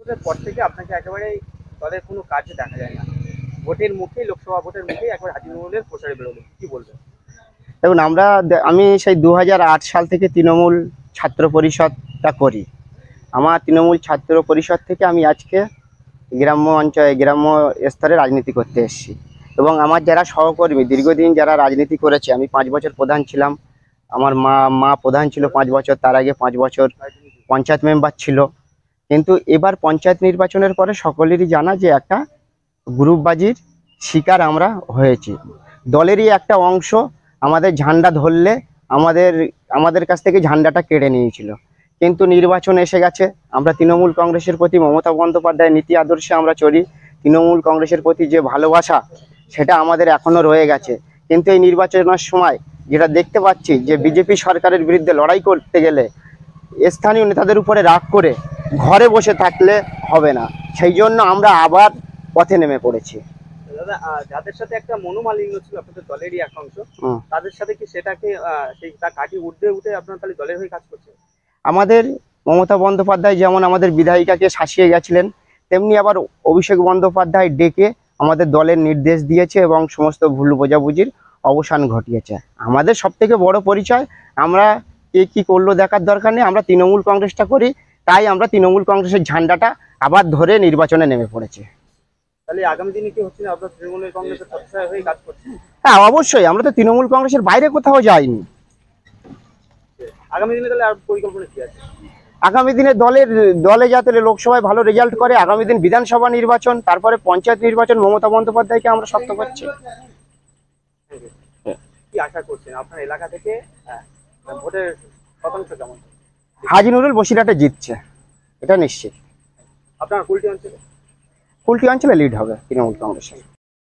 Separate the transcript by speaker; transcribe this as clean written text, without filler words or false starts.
Speaker 1: ভোটের পর থেকে আপনাকে একেবারে দলের কোনো কাজে দেখা যায় না। ভোটের মুখেই, লোকসভা ভোটের মুখেই একবার হাজি নুরুলের প্রচারে বেরোলেন, কি বলবেন?
Speaker 2: দেখুন, আমি সেই 2008 সাল থেকে তৃণমূল ছাত্র পরিষদটা করি। আমার তৃণমূল ছাত্র পরিষদ থেকে আমি আজকে গ্রাম্য স্তরে রাজনীতি করতে এসেছি। এবং আমার যারা সহকর্মী দীর্ঘদিন যারা রাজনীতি করেছে, আমি 5 বছর প্রধান ছিলাম, আমার মা প্রধান ছিল 5 বছর, তার আগে 5 বছর পঞ্চায়েত মেম্বার ছিল। কিন্তু এবার পঞ্চায়েত নির্বাচনের পরে সকলেরই জানা যে একটা গ্রুপবাজির শিকার আমরা হয়েছি। দলেরই একটা অংশ আমাদের ঝান্ডা ধরলে আমাদের কাছ থেকে ঝান্ডাটা কেড়ে নিয়েছিল। কিন্তু নির্বাচন এসে গেছে, আমরা তৃণমূল কংগ্রেসের প্রতি মমতা বন্দ্যোপাধ্যায়ের নীতি আদর্শে আমরা চলি। তৃণমূল কংগ্রেসের প্রতি যে ভালোবাসা সেটা আমাদের এখনও রয়ে গেছে। কিন্তু এই নির্বাচনের সময় যেটা দেখতে পাচ্ছি যে বিজেপি সরকারের বিরুদ্ধে লড়াই করতে গেলে স্থানীয় নেতাদের উপরে রাগ করে ঘরে বসে থাকলে হবে না। সেই জন্য আমরা আবার পথে নেমে পড়েছি।
Speaker 1: দাদা, যাদের সাথে একটা মনোমালিন্য ছিল আপনাদের দলেরই এক অংশ, তাদের সাথে কি সেটাকে তা কাটিয়ে উঠে আপনার তাহলে দলের হয়ে কাজ করছে?
Speaker 2: আমাদের মমতা বন্দ্যোপাধ্যায় যেমন আমাদের বিধায়িকাকে শাসিয়ে গেছিলেন, তেমনি আবার অভিষেক বন্দ্যোপাধ্যায় ডেকে আমাদের দলের নির্দেশ দিয়েছে এবং সমস্ত ভুল বোঝাবুঝির অবসান ঘটিয়েছে। আমাদের সবথেকে বড় পরিচয়, আমরা কে কী করলো দেখার দরকার নেই, আমরা তৃণমূল কংগ্রেসটা করি। তাই আমরা তৃণমূল কংগ্রেসের ঝান্ডাটা আবার ধরে নির্বাচনে নেমে পড়েছি।
Speaker 1: তাহলে আগামী দিনে কি হচ্ছে না আপনার তৃণমূল কংগ্রেসের সদস্য হয়ে কাজ করছেন?
Speaker 2: হ্যাঁ, অবশ্যই, আমরা তো তৃণমূল কংগ্রেসের বাইরে কোথাও যাইনি।
Speaker 1: আগামী দিনে তাহলে আর পরিকল্পনা কি আছে?
Speaker 2: আগামী দিনে দলে যাতে লোকসভায় ভালো রেজাল্ট করে, আগামী দিন বিধানসভা নির্বাচন, তারপরে পঞ্চায়েত নির্বাচন, মমতা বন্দ্যোপাধ্যায়কে আমরা শক্ত করছি।
Speaker 1: কি আশা করছেন আপনার এলাকা থেকে ভোটের শতাংশ কেমন?
Speaker 2: হাজি নুরুল বসিরহাটে জিতছে, এটা নিশ্চিত।
Speaker 1: আপনার কুলটি অঞ্চলে
Speaker 2: কুলটি অঞ্চলে লিড হবে তৃণমূল কংগ্রেসের।